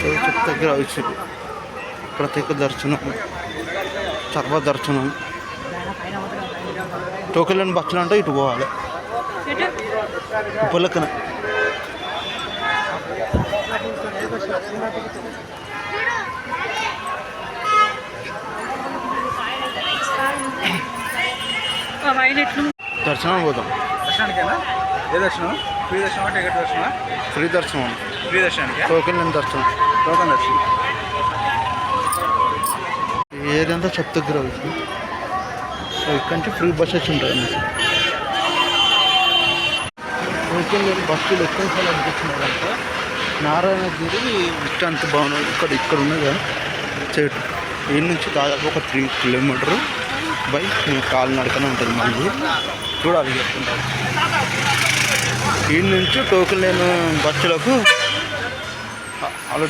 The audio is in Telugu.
చెట్టు దగ్గర వచ్చారు. ప్రత్యేక దర్శనం, సర్వ దర్శనం. టోకెన్ లేని బస్సులు అంటే ఇటు పోవాలి పొలక్కన. దర్శనం పోదాం. దర్శనానికేనా? ఏ దర్శనం? ఫ్రీ దర్శనం, టికెట్ దర్శనం? ఫ్రీ దర్శనం. ఫ్రీ దర్శనానికి టోకెన్ లేని దర్శనం. టోకెన్ దర్శనం. ఈ ఏరియా అంతా చెత్త దగ్గర అవుతుంది. ఇక్కడి నుంచి ఫ్రీ బస్సెస్ ఉంటాయి. టోకెన్ లేని బస్సులు ఎక్కడ అనిపించినారంటే నారాయణగిరి విశ్రాంతి భవనం ఇక్కడ ఉన్నది కదా చెట్టు. ఈ నుంచి దాదాపు ఒక 3 కిలోమీటరు కాలినడకనే ఉంటుంది. మళ్ళీ చూడాలి చెప్తుంటారు. ఈ నుంచి టోకెన్ లేని బస్సులకు